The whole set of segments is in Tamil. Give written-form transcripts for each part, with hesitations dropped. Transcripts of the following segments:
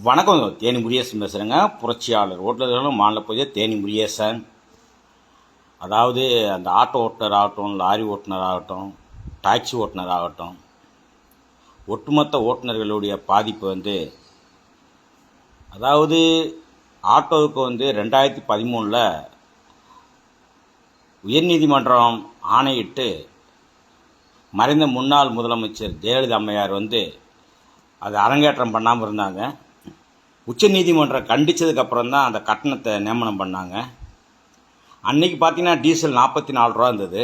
வணக்கம், தேனி முருகேசன் பேசுகிறேங்க. புரட்சியாளர் ஓட்டுநர்களும் மாநில பகுதியாக தேனி முருகேசன். அதாவது அந்த ஆட்டோ ஓட்டுநர் ஆகட்டும், லாரி ஓட்டுநர் ஆகட்டும், டாக்ஸி ஓட்டுநர் ஆகட்டும், ஒட்டுமொத்த ஓட்டுநர்களுடைய பாதிப்பு அதாவது ஆட்டோவுக்கு 2013 உயர்நீதிமன்றம் ஆணையிட்டு மறைந்த முன்னாள் முதலமைச்சர் ஜெயலலிதா அம்மையார் அது அரங்கேற்றம் பண்ணாமல் இருந்தாங்க. உச்சநீதிமன்றம் கண்டித்ததுக்கப்புறம் தான் அந்த கட்டணத்தை நியமனம் பண்ணாங்க. அன்றைக்கி பார்த்தீங்கன்னா டீசல் 44 ரூபா இருந்தது,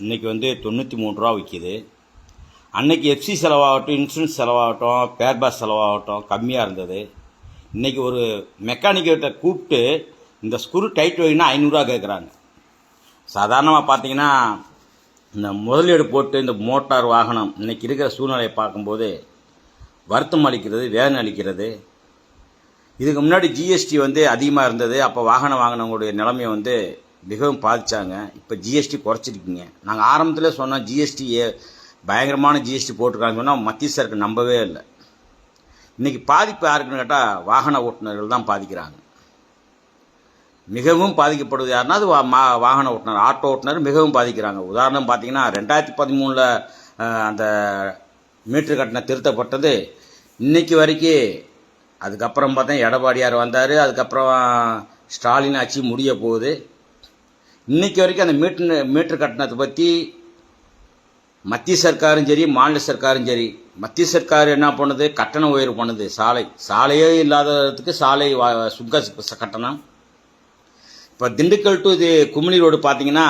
இன்றைக்கி 93 ரூபா விற்கிது. அன்றைக்கி எஃப்சி செலவாகட்டும், இன்சூரன்ஸ் செலவாகட்டும், பேர்பாஸ் செலவாகட்டும் கம்மியாக இருந்தது. இன்றைக்கி ஒரு மெக்கானிக்கிட்ட கூப்பிட்டு இந்த ஸ்க்ரூ டைட் வைனா 500 ரூபா கேட்குறாங்க. சாதாரணமாக பார்த்தீங்கன்னா இந்த முதலீடு போட்டு இந்த மோட்டார் வாகனம் இன்றைக்கி இருக்கிற சூழ்நிலையை பார்க்கும்போது வருத்தம் அளிக்கிறது, வேதனை அளிக்கிறது. இதுக்கு முன்னாடி ஜிஎஸ்டி அதிகமாக இருந்தது. அப்போ வாகனம் வாங்கினவங்களுடைய நிலைமையை மிகவும் பாதித்தாங்க. இப்போ ஜிஎஸ்டி குறைச்சிருக்கீங்க. நாங்கள் ஆரம்பத்தில் சொன்னோம் ஜிஎஸ்டி பயங்கரமான ஜிஎஸ்டி போட்டிருக்காங்கன்னு சொன்னால் மத்திய சரக்கு நம்பவே இல்லை. இன்றைக்கி பாதிப்பு யாருக்குன்னு கேட்டால் வாகன ஓட்டுநர்கள் தான் பாதிக்கிறாங்க. மிகவும் பாதிக்கப்படுவது யாருன்னா அது வாகன ஓட்டுநர், ஆட்டோ ஓட்டுநர் மிகவும் பாதிக்கிறாங்க. உதாரணம் பார்த்தீங்கன்னா 2013 அந்த மீட்டர் கட்டணம் திருத்தப்பட்டது இன்னைக்கு வரைக்கும். அதுக்கப்புறம் பார்த்தா எடப்பாடியார் வந்தார், அதுக்கப்புறம் ஸ்டாலின் ஆட்சி முடிய போகுது. இன்றைக்கி வரைக்கும் அந்த மீட்டர் கட்டணத்தை பற்றி மத்திய சர்க்காரும் சரி, மாநில சர்க்காரும் சரி, மத்திய சர்க்கார் என்ன பண்ணுது, கட்டண உயர்வு பண்ணுது. சாலையே இல்லாததுக்கு சாலை சுங்க கட்டணம். இப்போ திண்டுக்கல் டு இது குமிளி ரோடு பார்த்தீங்கன்னா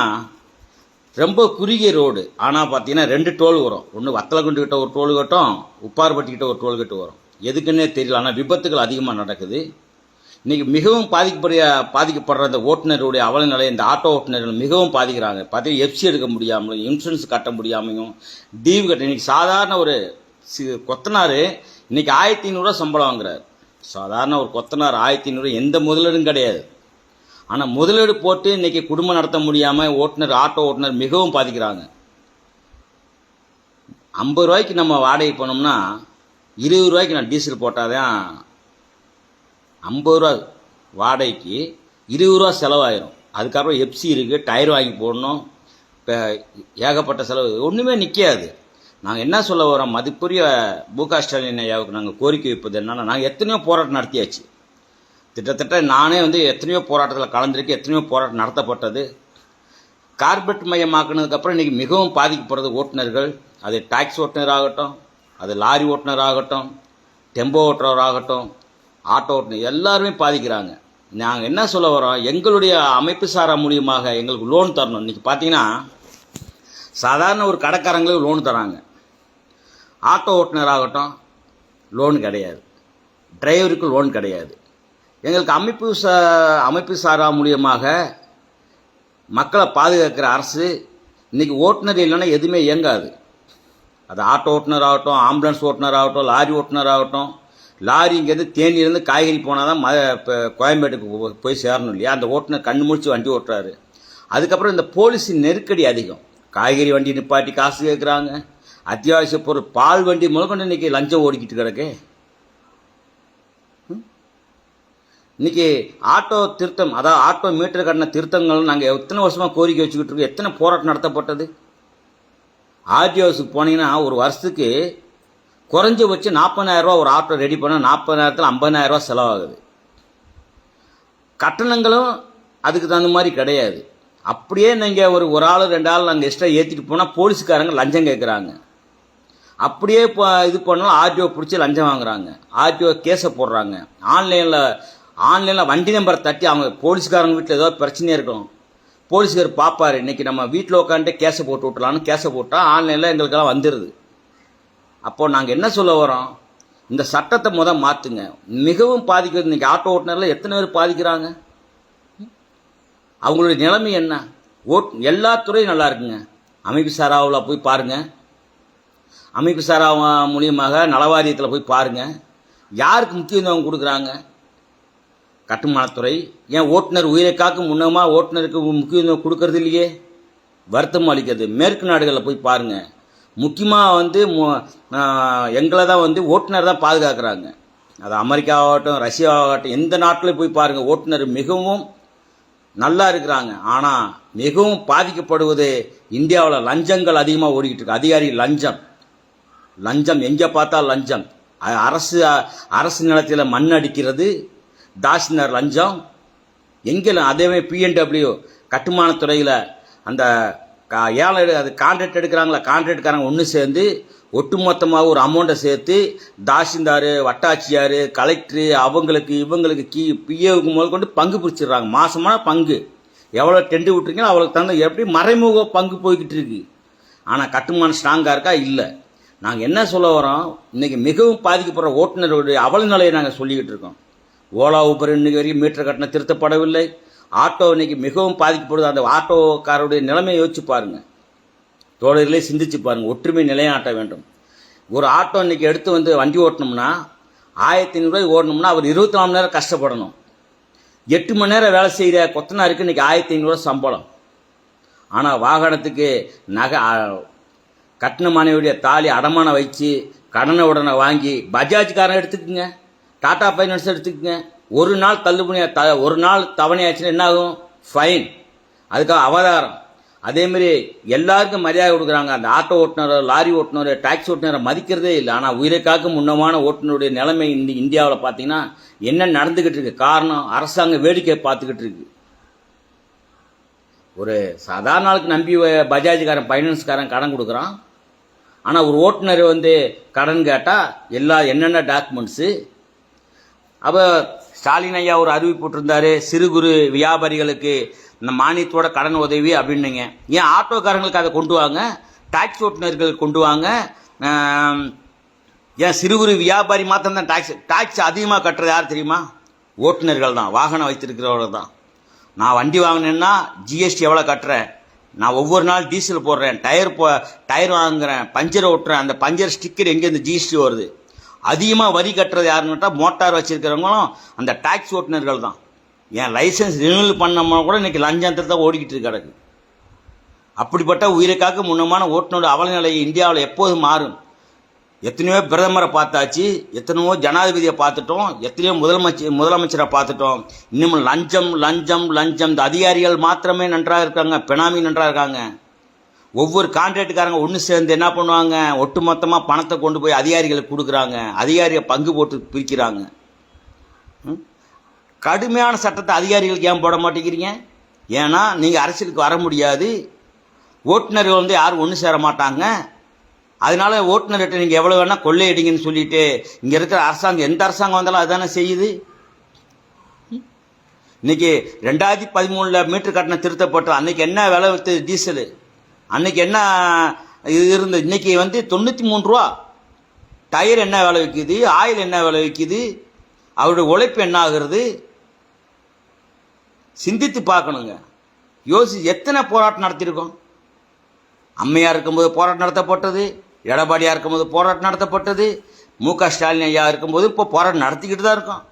ரொம்ப குறுகிய ரோடு. ஆனால் பார்த்தீங்கன்னா 2 டோல் வரும். ஒன்று வத்தலகுண்டு கிட்ட ஒரு டோல் கட்டும், உப்பார்பட்டிக்கிட்ட ஒரு டோல் கட்டு வரும். எதுக்குன்னே தெரியல. ஆனால் விபத்துகள் அதிகமாக நடக்குது. இன்றைக்கி மிகவும் பாதிக்கப்படுற இந்த ஓட்டுநருடைய அவல நிலை, இந்த ஆட்டோ ஓட்டுநர்கள் மிகவும் பாதிக்கிறாங்க. பார்த்தீங்கன்னா எஃப்சி எடுக்க முடியாமலும், இன்சூரன்ஸ் கட்ட முடியாமையும், டியூ கட்ட. இன்றைக்கி சாதாரண ஒரு கொத்தனார் இன்றைக்கி 1500 சம்பளம் வாங்குறாரு. சாதாரண ஒரு கொத்தனார் 1500, எந்த முதலீடும் கிடையாது. ஆனால் முதலீடு போட்டு இன்றைக்கி குடும்பம் நடத்த முடியாமல் ஆட்டோ ஓட்டுநர் மிகவும் பாதிக்கிறாங்க. 50 ரூபாய்க்கு நம்ம வாடகை போனோம்னா 20 ரூபாய்க்கு நான் டீசல் போட்டால் தான் 50 ரூபா வாடகைக்கு 20 ரூபா செலவாயிரும். அதுக்கப்புறம் எஃப்சி இருக்குது, டயர் வாங்கி போடணும், இப்போ ஏகப்பட்ட செலவு, ஒன்றுமே நிற்காது. நாங்கள் என்ன சொல்ல வரோம், மதிப்புரிய மு.க. ஸ்டாலின் ஐயாவுக்கு நாங்கள் கோரிக்கை வைப்பது என்னன்னா, நாங்கள் எத்தனையோ போராட்டம் நடத்தியாச்சு. கிட்டத்தட்ட நானே எத்தனையோ போராட்டத்தில் கலந்துருக்கு, எத்தனையோ போராட்டம் நடத்தப்பட்டது. கார்பரேட் மையமாக்குனதுக்கப்புறம் இன்றைக்கி மிகவும் பாதிக்கப்படுறது ஓட்டுநர்கள். அது டாக்ஸி ஓட்டுநர் ஆகட்டும், அது லாரி ஓட்டுநர் ஆகட்டும், டெம்போ ஓட்டுநர் ஆகட்டும், ஆட்டோ ஓட்டுநர் எல்லாருமே பாதிக்கிறாங்க. நாங்கள் என்ன சொல்ல வரோம், எங்களுடைய அமைப்பு சாரா மூலியமாக எங்களுக்கு லோன் தரணும். இன்றைக்கி பார்த்தீங்கன்னா சாதாரண ஒரு கடைக்காரங்களுக்கு லோன் தராங்க. ஆட்டோ ஓட்டுநர் ஆகட்டும் லோன் கிடையாது, டிரைவருக்கு லோன் கிடையாது. எங்களுக்கு அமைப்பு சாரா மூலியமாக மக்களை பாதுகாக்கிற அரசு இன்றைக்கி ஓட்டுநர் இல்லைன்னா எதுவுமே இயங்காது. அது ஆட்டோ ஓட்டுநர் ஆகட்டும், ஆம்புலன்ஸ் ஓட்டுநர் ஆகட்டும், லாரி ஓட்டுநர் ஆகட்டும். லாரி இங்கேருந்து தேனியிலேருந்து காய்கறி போனால் தான் இப்போ கோயம்பேட்டுக்கு போய் சேரணும் இல்லையா? அந்த ஓட்டுநர் கண்ணு முடிச்சு வண்டி ஓட்டுறாரு. அதுக்கப்புறம் இந்த போலீஸின் நெருக்கடி அதிகம். காய்கறி வண்டி நிப்பாட்டி காசு கேட்குறாங்க. அத்தியாவசிய பொருள் பால் வண்டி முதற்கொண்டு இன்றைக்கி லஞ்சம் ஓடிக்கிட்டு கிடக்கு. இன்றைக்கி ஆட்டோ திருத்தம், அதாவது ஆட்டோ மீட்டர் கட்டண திருத்தங்கள் நாங்கள் எத்தனை வருஷமாக கோரிக்கை வச்சுக்கிட்டு இருக்கோம். எத்தனை போராட்டம் நடத்தப்பட்டது. ஆர்டிஓஸுக்கு போனீங்கன்னா ஒரு வருஷத்துக்கு குறைஞ்சபட்சம் 40,000 ரூபா ஒரு ஆட்டோ ரெடி பண்ண 40,000 50,000 ரூபா செலவாகுது. கட்டணங்களும் அதுக்கு தகுந்த மாதிரி கிடையாது. அப்படியே நீங்கள் ஒரு ஆள் 2 ஆள் நாங்கள் எக்ஸ்ட்ரா ஏற்றிட்டு போனால் போலீஸுக்காரங்க லஞ்சம் கேட்குறாங்க. அப்படியே இப்போ இது பண்ணாலும் ஆர்டிஓ பிடிச்சி லஞ்சம் வாங்குறாங்க, ஆர்டிஓ கேஸை போடுறாங்க. ஆன்லைனில் வண்டி நம்பரை தட்டி அவங்க போலீஸ்காரங்க வீட்டில் ஏதோ பிரச்சனையாக இருக்கும், போலீஸ்கார் பார்ப்பார். இன்றைக்கி நம்ம வீட்டில் உட்காந்துட்டு கேஸை போட்டு விட்டுலான்னு கேஸை போட்டால் ஆன்லைனில் எங்களுக்கெல்லாம் வந்துடுது. அப்போது நாங்கள் என்ன சொல்ல வரோம், இந்த சட்டத்தை மாற்றுங்க. மிகவும் பாதிக்கிறது. இன்றைக்கி ஆட்டோ ஓட்டுநரில் எத்தனை பேர் பாதிக்கிறாங்க, அவங்களுடைய நிலைமை என்ன? எல்லா துறையும் நல்லா இருக்குங்க. அமைப்பு சாராவில் போய் பாருங்கள், அமைப்பு சாரா மூலியமாக நலவாரியத்தில் போய் பாருங்கள். யாருக்கு முக்கியத்துவம் கொடுக்குறாங்க? கட்டுமானத்துறை. ஏன் ஓட்டுநர் உயிரை காக்கும் முன்னமாக ஓட்டுநருக்கு முக்கியத்துவம் கொடுக்கறது இல்லையே? வருத்தம் அளிக்கிறது. மேற்கு நாடுகளில் போய் பாருங்கள், முக்கியமாக எங்களை தான் ஓட்டுநர் தான் பாதுகாக்கிறாங்க. அது அமெரிக்காவாகட்டும் ரஷ்யாவாகட்டும் எந்த நாட்டில் போய் பாருங்கள், ஓட்டுநர் மிகவும் நல்லா இருக்கிறாங்க. ஆனால் மிகவும் பாதிக்கப்படுவது இந்தியாவில் லஞ்சங்கள் அதிகமாக ஓடிக்கிட்டு இருக்கு. அதிகாரி லஞ்சம் எங்கே பார்த்தா லஞ்சம். அரசு நிலத்தில் மண் அடிக்கிறது, தாசில்தார் லஞ்சம் எங்கே. அதேமாதிரி பிஎன்டபிள்யூ கட்டுமானத்துறையில் அந்த ஏழை அது கான்ட்ராக்ட் எடுக்கிறாங்களா, கான்ட்ராக்ட்காரங்க ஒன்று சேர்ந்து ஒட்டுமொத்தமாக ஒரு அமௌண்ட்டை சேர்த்து தாசில்தார், வட்டாட்சியார், கலெக்டரு இவங்களுக்கு பிஏவுக்கு முதல் கொண்டு பங்கு பிடிச்சிடுறாங்க. மாசமான பங்கு எவ்வளோ டெண்டு விட்டுருக்கீங்களோ அவ்வளோக்கு தகுந்த எப்படி மறைமுக பங்கு போய்கிட்டு இருக்கு. ஆனால் கட்டுமானம் ஸ்ட்ராங்காக இருக்கா? இல்லை. நாங்கள் என்ன சொல்ல வரோம், இன்றைக்கி மிகவும் பாதிக்கப்படுற ஓட்டுநருடைய அவல நிலையை நாங்கள் சொல்லிக்கிட்டு இருக்கோம். ஓலா ஊபர் இன்னைக்கு வரைக்கும் மீட்டர் கட்டணம் திருத்தப்படவில்லை. ஆட்டோ இன்னைக்கு மிகவும் பாதிக்கப்படுது. அந்த ஆட்டோக்காரருடைய நிலைமையை யோசிச்சு பாருங்கள், தோழர்களே சிந்திச்சு பாருங்கள். ஒற்றுமை நிலைநாட்ட வேண்டும். ஒரு ஆட்டோ இன்னைக்கு எடுத்து வந்து வண்டி ஓட்டணும்னா 1500 ஓடணும்னா அவர் 24 மணி நேரம் கஷ்டப்படணும். 8 மணி நேரம் வேலை செய்கிற கொத்தனாருக்கு இன்னைக்கு 1500 சம்பளம். ஆனால் வாகனத்துக்கு நகை கட்டின மனைவியுடைய தாலி அடமானம் வச்சு கடனை உடனே வாங்கி பஜாஜ்காரன் எடுத்துக்குங்க, டாடா ஃபைனான்ஸ் எடுத்துக்கங்க, ஒரு நாள் தள்ளுபடி ஒரு நாள் தவணை ஆச்சுன்னா என்ன ஆகும்? ஃபைன். அதுக்காக அவதாரம். அதேமாரி எல்லாருக்கும் மரியாதை கொடுக்குறாங்க. அந்த ஆட்டோ ஓட்டுநர், லாரி ஓட்டுநர், டாக்ஸி ஓட்டுநரை மதிக்கிறதே இல்லை. ஆனால் உயிரை காக்கும் முன்னமான ஓட்டுநருடைய நிலைமை இந்தியாவில் பார்த்தீங்கன்னா என்ன நடந்துக்கிட்டு இருக்கு? காரணம் அரசாங்கம் வேடிக்கை பார்த்துக்கிட்டு இருக்கு. ஒரு சாதாரண நாளுக்கு நம்பி பஜாஜ்காரன் ஃபைனான்ஸ்காரன் கடன் கொடுக்குறான். ஆனால் ஒரு ஓட்டுநர் வந்து கடன் கேட்டால் என்னென்ன டாக்குமெண்ட்ஸு. அப்போ ஸ்டாலின் ஐயா ஒரு அறிவிப்பு போட்டிருந்தாரு, சிறு குறு வியாபாரிகளுக்கு இந்த மானியத்தோட கடன் உதவி அப்படின்னுங்க. ஏன் ஆட்டோக்காரங்களுக்கு அதை கொண்டு வாங்க, டாக்ஸி ஓட்டுநர்கள் கொண்டு வாங்க. ஏன் சிறு குறு வியாபாரி மாத்திரம் தான் டாக்ஸ் அதிகமாக கட்டுறது யார் தெரியுமா? ஓட்டுநர்கள் தான், வாகனம் வைத்திருக்கிறவர்கள் தான். நான் வண்டி வாங்கினேன்னா ஜிஎஸ்டி எவ்வளோ கட்டுறேன், நான் ஒவ்வொரு நாள் டீசல் போடுறேன், டயர் வாங்குறேன், பஞ்சர் ஓட்டுறேன், அந்த பஞ்சர் ஸ்டிக்கர் எங்கே இந்த ஜிஎஸ்டி வருது. அதிகமாக வரி கட்டுறது யாருன்னு கேட்டால் மோட்டார் வச்சிருக்கிறவங்களும் அந்த டாக்ஸ் ஓட்டுநர்கள் தான். என் லைசன்ஸ் ரினியூவல் பண்ணோம்னா கூட இன்னைக்கு லஞ்சத்தில் தான் ஓடிக்கிட்டு கிடக்கு. அப்படிப்பட்ட உயிரைக்காக முன்னமான ஓட்டுநரோட அவலநிலை இந்தியாவில் எப்போது மாறும்? எத்தனையோ பிரதமரை பார்த்தாச்சு, எத்தனையோ ஜனாதிபதியை பார்த்துட்டோம், எத்தனையோ முதலமைச்சரை பார்த்துட்டோம். இன்னும் லஞ்சம். இந்த அதிகாரிகள் மாத்திரமே நன்றாக இருக்காங்க, பெனாமி நன்றாக இருக்காங்க. ஒவ்வொரு கான்ட்ராக்டுக்காரங்க ஒன்று சேர்ந்து என்ன பண்ணுவாங்க, ஒட்டுமொத்தமாக பணத்தை கொண்டு போய் அதிகாரிகளுக்கு கொடுக்குறாங்க, அதிகாரியை பங்கு போட்டு பிரிக்கிறாங்க. கடுமையான சட்டத்தை அதிகாரிகளுக்கு ஏன் போட மாட்டேங்கிறீங்க? ஏன்னா நீங்கள் அரசியலுக்கு வர முடியாது, ஓட்டுநர்கள் வந்து யாரும் ஒன்று சேர மாட்டாங்க. அதனால ஓட்டுநர்கிட்ட நீங்கள் எவ்வளோ வேணால் கொள்ளையடிங்கன்னு சொல்லிட்டு இங்கே இருக்கிற அரசாங்கம் எந்த அரசாங்கம் வந்தாலும் அதுதானே செய்யுது. இன்னைக்கு 2013 மீட்டர் கட்டணம் திருத்தப்பட்டோம். அன்னைக்கு என்ன விலை விற்றது டீசலு, அன்னைக்கு என்ன இது இருந்தது, இன்னைக்கு வந்து 93 ரூபா. டயர் என்ன விலை விற்கிது, ஆயில் என்ன விலை விற்கிது, அவருடைய உழைப்பு என்ன ஆகுறது? சிந்தித்து பார்க்கணுங்க. எத்தனை போராட்டம் நடத்தியிருக்கோம். அம்மையார் இருக்கும்போது போராட்டம் நடத்தப்பட்டது, எடப்பாடியாக இருக்கும்போது போராட்டம் நடத்தப்பட்டது, முக ஸ்டாலின் ஐயா இருக்கும்போது இப்போ போராட்டம் நடத்திக்கிட்டு தான் இருக்கோம்.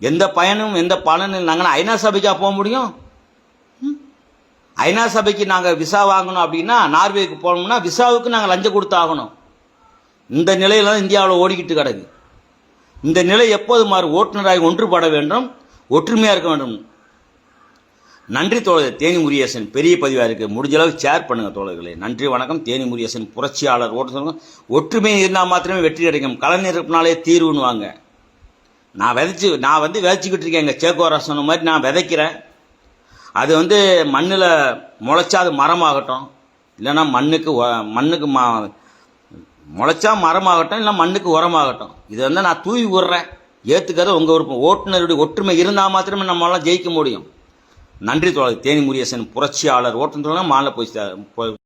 எந்த பயனும் எந்த பலனும். நாங்கள் ஐநா சபைக்கா போக முடியும்? ஐநா சபைக்கு நாங்கள் விசா வாங்கணும் அப்படின்னா, நார்வேக்கு போகணும்னா விசாவுக்கு நாங்கள் லஞ்சம் கொடுத்து ஆகணும். இந்த நிலையில தான் இந்தியாவில் ஓடிக்கிட்டு கிடக்கு. இந்த நிலை எப்போது மாறும்? ஓட்டுநராக ஒன்றுபட வேண்டும், ஒற்றுமையாக இருக்க வேண்டும். நன்றி தோழர். தேனி முருகேசன் பெரிய பதிவாக இருக்குது, முடிஞ்ச அளவுக்கு ஷேர் பண்ணுங்கள் தோழர்களே. நன்றி, வணக்கம். தேனி முருகேசன் புரட்சியாளர். ஒற்றுமை இருந்தால் மாத்திரமே வெற்றி கிடைக்கும். கலைஞர்னாலே தீர்வுன்னுவாங்க. நான் விதைச்சிக்கிட்டு இருக்கேன். எங்கள் சேக்கோரா சொன்ன மாதிரி நான் விதைக்கிறேன். அது வந்து மண்ணில் முளைச்சா அது மரமாகட்டும், இல்லைன்னா மண்ணுக்கு முளைச்சா மரமாகட்டும், இல்லை மண்ணுக்கு உரமாகட்டும். இது வந்து நான் தூவி விடுறேன், ஏற்றுக்கிறது உங்கள் விருப்பம். ஓட்டுநருடைய ஒற்றுமை இருந்தால் மாத்திரமே நம்மளால் ஜெயிக்க முடியும். நன்றி தோழர். தேனி முருகேசன் புரட்சியாளர். ஓட்டுநர் மாலை போய்